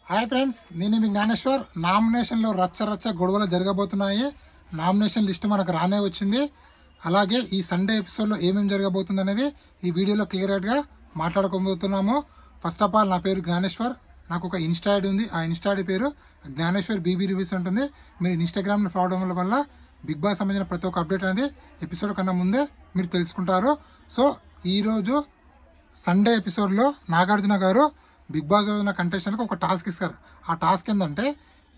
Hi friends, నేను మీ జ్ఞానేశ్వర్. నామినేషన్లో రచ్చ గొడవలు జరగబోతున్నాయి. నామినేషన్ లిస్ట్ మనకు రానే వచ్చింది. అలాగే ఈ సండే ఎపిసోడ్లో ఏమేమి జరగబోతుంది అనేది ఈ వీడియోలో క్లియర్గా మాట్లాడుకోబోతున్నాము. ఫస్ట్ ఆఫ్ ఆల్, నా పేరు జ్ఞానేశ్వర్. నాకు ఒక ఇన్స్టా ఐడి ఉంది. ఆ ఇన్స్టా ఐడి పేరు జ్ఞానేశ్వర్ బీబీ రివ్యూస్ ఉంటుంది. మీరు ఇన్స్టాగ్రామ్లో ఫాలో అవడం వల్ల బిగ్ బాస్ సంబంధించిన ప్రతి ఒక్క అప్డేట్ అనేది ఎపిసోడ్ కన్నా ముందే మీరు తెలుసుకుంటారు. సో ఈరోజు సండే ఎపిసోడ్లో నాగార్జున గారు బిగ్ బాస్ హౌస్ కంటెస్టెంట్కి ఒక టాస్క్ ఇస్తారు. ఆ టాస్క్ ఏంటంటే,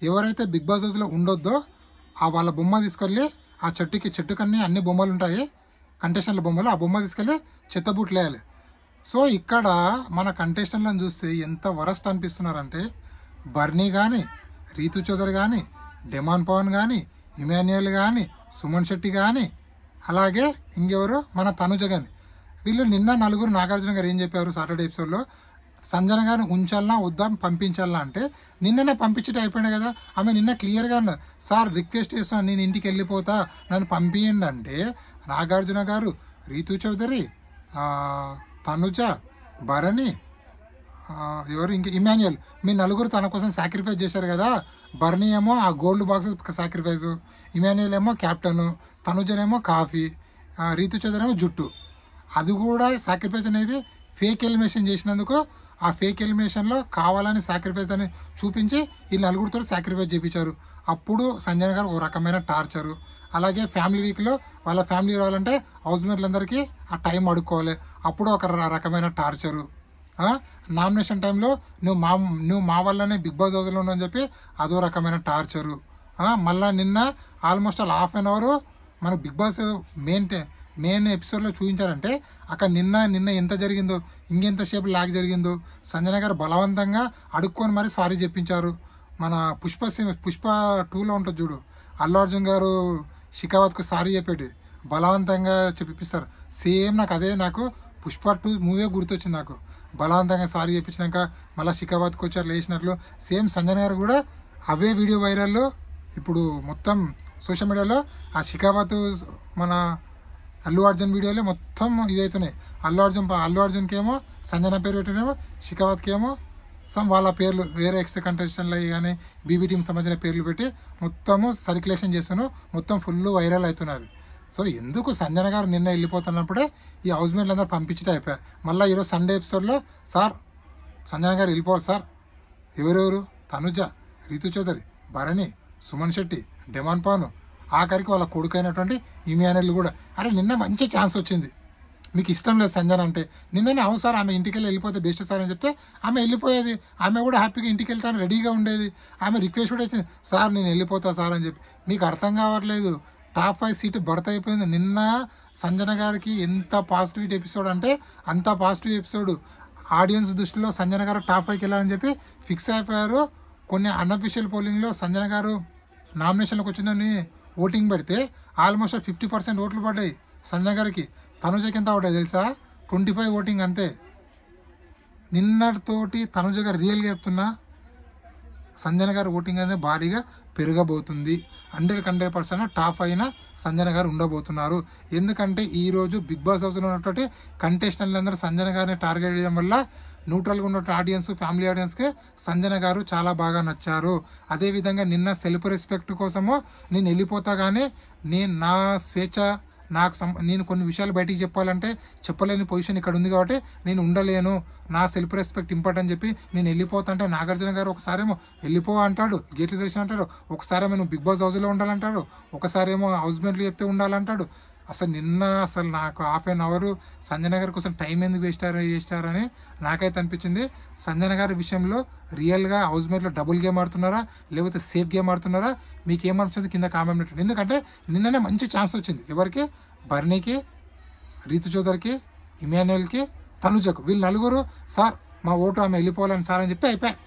ఎవరైతే బిగ్ బాస్ హౌస్లో ఉండొద్దో ఆ వాళ్ళ బొమ్మ తీసుకెళ్ళి ఆ చెట్టుకన్నీ అన్ని బొమ్మలు ఉంటాయి, కంటెస్టెంట్ల బొమ్మలు. ఆ బొమ్మ తీసుకెళ్ళి చెత్తబూట్లు వేయాలి. సో ఇక్కడ మన కంటెస్టెంట్లను చూస్తే ఎంత వరస్ట్ అనిపిస్తున్నారంటే, బర్నీ కానీ, రీతు చౌదరి కానీ, డెమాన్ పవన్ కానీ, ఇమాన్యుయల్ కానీ, సుమన్ శెట్టి కానీ, అలాగే ఇంకెవరు మన తనుజ కానీ, వీళ్ళు నిన్న నలుగురు నాగార్జున గారు ఏం చెప్పారు సాటర్డే ఎపిసోడ్లో, సంజన గారిని ఉంచాలన్నా వద్దా పంపించాలన్నా అంటే, నిన్ననే పంపించడం అయిపోయినాయి కదా. ఆమె నిన్న క్లియర్గా అన్నారు, సార్ రిక్వెస్ట్ చేస్తాను, నేను ఇంటికి వెళ్ళిపోతా, నన్ను పంపించండి అంటే, నాగార్జున గారు, రీతు చౌదరి, తనుజ, భరణి, ఎవరు ఇంకా ఇమాన్యుయల్, మీ నలుగురు తన కోసం సాక్రిఫైస్ చేశారు కదా. భరణి ఏమో ఆ గోల్డ్ బాక్స్ సాక్రిఫైస్, ఇమాన్యుయల్ ఏమో క్యాప్టెను, తనుజనేమో కాఫీ, రీతు చౌదరి ఏమో జుట్టు. అది కూడా సాక్రిఫైస్ అనేది ఫేక్ ఎలిమినేషన్ చేసినందుకు, ఆ ఫేక్ ఎలిమినేషన్లో కావాలని సాక్రిఫైస్ అని చూపించి ఈ నలుగురితో సాక్రిఫైస్ చేయించారు. అప్పుడు సంజన గారు ఒక రకమైన టార్చరు. అలాగే ఫ్యామిలీ వీక్లో వాళ్ళ ఫ్యామిలీ రావాలంటే హౌస్ మేట్లందరికీ ఆ టైం అడుక్కోవాలి, అప్పుడు ఒక రకమైన టార్చరు. నామినేషన్ టైంలో నువ్వు మా వల్లనే బిగ్ బాస్ హౌస్లో ఉండని చెప్పి అదో రకమైన టార్చరు. మళ్ళీ నిన్న almost all half an hour మన బిగ్ బాస్ మెయిన్ ఎపిసోడ్లో చూపించారంటే, అక్కడ నిన్న ఎంత జరిగిందో, ఇంకెంతసేపు లాగ్ జరిగిందో, సంజన గారు బలవంతంగా అడుక్కొని మరీ సారీ చెప్పించారు. మన పుష్ప 2లో ఉంటుంది చూడు, అల్లు అర్జున్ గారు షికావత్కు సారీ చెప్పేటి బలవంతంగా చెప్పిస్తారు. సేమ్ నాకు పుష్ప 2 మూవీ గుర్తొచ్చింది. నాకు బలవంతంగా సారీ చెప్పించినాక మళ్ళీ షికావత్కి వచ్చారు లేచినట్లు. సేమ్ సంజన గారు కూడా అవే వీడియో వైరల్లో ఇప్పుడు మొత్తం సోషల్ మీడియాలో ఆ షికావత్ మన అల్లు అర్జున్ వీడియోలే మొత్తం ఇవి అవుతున్నాయి. అల్లు అర్జున్కి ఏమో సంజన పేరు పెట్టినేమో, షికావత్కి ఏమో వాళ్ళ పేర్లు వేరే ఎక్స్ట్రా కంటెస్టెంట్లు కానీ బీబీ టీం సంబంధించిన పేర్లు పెట్టి మొత్తము సర్క్యులేషన్ చేస్తున్నావు, మొత్తం ఫుల్ వైరల్ అవుతున్నవి. సో ఎందుకు సంజన గారు నిన్న వెళ్ళిపోతున్నప్పుడే ఈ హౌస్ మేట్లు అందరూ పంపించడం అయిపోయాయి. మళ్ళీ ఈరోజు సండే ఎపిసోడ్లో, సార్ సంజన గారు వెళ్ళిపోవాలి సార్, ఎవరెవరు, తనుజ, రీతు చౌదరి, భరణి, సుమన్ శెట్టి, డెమాన్ పవన్, ఆఖరికి వాళ్ళ కొడుకైనటువంటి ఇమాన్యుయల్ కూడా. అరే నిన్న మంచి ఛాన్స్ వచ్చింది, మీకు ఇష్టం లేదు సంజన అంటే, నిన్ననే అవును సార్ ఆమె ఇంటికి వెళ్ళిపోతే బెస్ట్ సార్ అని చెప్తే ఆమె వెళ్ళిపోయేది. ఆమె కూడా హ్యాపీగా ఇంటికి వెళ్తాను రెడీగా ఉండేది. ఆమె రిక్వెస్ట్ కూడా వచ్చింది, సార్ నేను వెళ్ళిపోతా సార్ అని చెప్పి. మీకు అర్థం కావట్లేదు, టాప్ 5 సీటు భర్త అయిపోయింది. నిన్న సంజన గారికి ఎంత పాజిటివ్ ఎపిసోడ్ అంటే అంత పాజిటివ్ ఎపిసోడ్. ఆడియన్స్ దృష్టిలో సంజన గారు టాప్ 5కి వెళ్ళాలని చెప్పి ఫిక్స్ అయిపోయారు. కొన్ని అన్అఫీషియల్ పోలింగ్లో సంజన గారు నామినేషన్లకు వచ్చిందని ఓటింగ్ పెడితే ఆల్మోస్ట్ 50% ఓట్లు పడ్డాయి సంజన గారికి. తనుజకి ఎంత పడ్డాయి తెలుసా? 25 ఓటింగ్ అంతే. నిన్నటితోటి తనుజ గారు రియల్గా చెప్తున్నా, సంజన గారు ఓటింగ్ అనేది భారీగా పెరగబోతుంది. 100% టాప్ అయిన సంజన గారు ఉండబోతున్నారు. ఎందుకంటే ఈరోజు బిగ్ బాస్ హౌస్లో ఉన్నటువంటి కంటెస్టెంట్లు అందరూ సంజన గారిని టార్గెట్ చేయడం వల్ల న్యూట్రల్గా ఉన్న ఆడియన్స్, ఫ్యామిలీ ఆడియన్స్కి సంజన గారు చాలా బాగా నచ్చారు. అదేవిధంగా నిన్న సెల్ఫ్ రెస్పెక్ట్ కోసము నేను వెళ్ళిపోతా, కానీ నా స్వేచ్ఛ, నేను కొన్ని విషయాలు బయటికి చెప్పాలంటే చెప్పలేని పొజిషన్ ఇక్కడ ఉంది కాబట్టి నేను ఉండలేను, నా సెల్ఫ్ రెస్పెక్ట్ ఇంపార్టెంట్ చెప్పి నేను వెళ్ళిపోతా అంటే, నాగార్జున గారు ఒకసారేమో వెళ్ళిపో అంటాడు, గేట్లు తెరిచి అంటాడు, ఒకసారేమో నువ్వు బిగ్ బాస్ హౌస్లో ఉండాలంటాడు, ఒకసారేమో హౌస్మెంట్లు చెప్తే ఉండాలంటాడు. అసలు నాకు హాఫ్ అన్ అవర్ సంజన గారి కోసం టైం ఎందుకు వేస్తారని నాకైతే అనిపించింది. సంజన గారి విషయంలో రియల్గా హౌస్ మేట్లో డబుల్ గేమ్ ఆడుతున్నారా లేకపోతే సేఫ్ గేమ్ ఆడుతున్నారా, మీకు ఏమనిపించింది కింద కామెంట్ పెట్టండి. ఎందుకంటే నిన్ననే మంచి ఛాన్స్ వచ్చింది. ఎవరికి? బర్నీకి, రీతు చౌదరికి, ఇమాన్యుయల్కి, తనుజకు. వీళ్ళు నలుగురు సార్ మా ఓటు ఆమె వెళ్ళిపోవాలని సార్ అని చెప్తే అయిపోయాయి.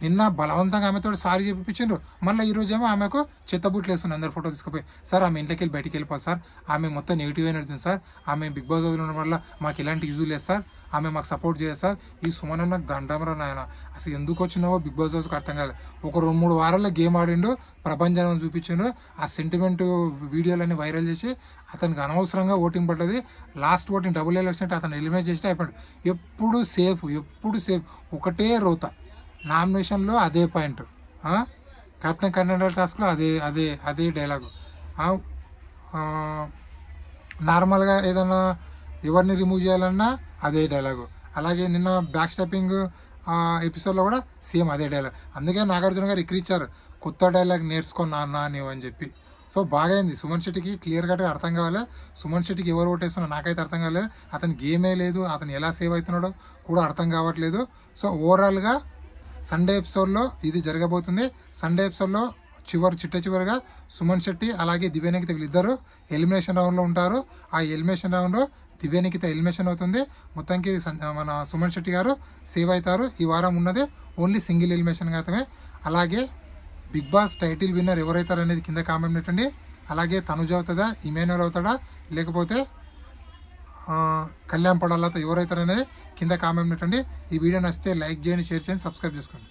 నిన్న బలవంతంగా ఆమెతో సారీ చెప్పించారు. మళ్ళీ ఈరోజు ఏమో ఆమెకు చెత్తబుట్లు వేస్తుంది, అందరు ఫోటో తీసుకుపోయి, సార్ ఆమె ఇంట్లోకి వెళ్ళి బయటికి వెళ్ళిపోవాలి సార్, ఆమె మొత్తం నెగిటివ్ ఎనర్జీ సార్, ఆమె బిగ్ బాస్ ఉండడం వల్ల మాకు ఇలాంటి యూజ్ లేదు సార్, ఆమె మాకు సపోర్ట్ చేయదు సార్. ఈ సుమన్ నాకు దండమరా నాయన, అసలు ఎందుకు వచ్చినావో బిగ్ బాస్ హౌస్కి అర్థం కాలేదు. ఒక 2-3 వారాల్లో గేమ్ ఆడిండు, ప్రపంచం చూపించిండు, ఆ సెంటిమెంట్ వీడియోలన్నీ వైరల్ చేసి అతనికి అనవసరంగా ఓటింగ్ పడ్డది. లాస్ట్ ఓటింగ్ డబుల్ ఎలక్షన్ అతను ఎలిమినేట్ చేస్తే అయిపోయాడు. ఎప్పుడు సేఫ్ ఒకటే రోత. నామినేషన్లో అదే పాయింట్, కెప్టెన్ కంటెండర్ టాస్క్లో అదే అదే అదే డైలాగు. నార్మల్గా ఏదైనా ఎవరిని రిమూవ్ చేయాలన్నా అదే డైలాగు. అలాగే నిన్న బ్యాక్ స్టెప్పింగ్ ఎపిసోడ్లో కూడా సేమ్ అదే డైలాగ్. అందుకే నాగార్జున గారు ఎక్కిరిచ్చారు, కొత్త డైలాగ్ నేర్చుకున్నా అన్నా నీవు అని చెప్పి. సో బాగా అయింది. సుమన్ శెట్టికి క్లియర్ కట్గా అర్థం కావాలి. సుమన్ శెట్టికి ఎవరు ఓటేస్తున్నా నాకైతే అర్థం కాలేదు. అతని గేమే లేదు, అతను ఎలా సేవ్ అవుతున్నాడో కూడా అర్థం కావట్లేదు. సో ఓవరాల్గా సండే ఎపిసోడ్లో ఇది జరగబోతుంది. సండే ఎపిసోడ్లో చివరిగా సుమన్ శెట్టి అలాగే దివ్యనిఖిత వీళ్ళిద్దరు ఎలిమినేషన్ రౌండ్లో ఉంటారు. ఆ ఎలిమినేషన్ రౌండ్లో దివ్యనిఖిత ఎలిమినేషన్ అవుతుంది. మొత్తానికి మన సుమన్ శెట్టి గారు సేవ్ అవుతారు. ఈ వారం ఉన్నది ఓన్లీ సింగిల్ ఎలిమినేషన్ మాత్రమే. అలాగే బిగ్ బాస్ టైటిల్ విన్నర్ ఎవరైతారు అనేది కింద కామెంట్ పెట్టండి. అలాగే తనుజ అవుతుందా, ఇమాన్యుల్ అవుతాడా, లేకపోతే కళ్యాణ్ పడాలతో ఎవరైతారు అనేది కింద కామెంట్ పెట్టండి. ఈ వీడియో నచ్చితే లైక్ చేయండి, షేర్ చేయండి, సబ్స్క్రైబ్ చేసుకోండి.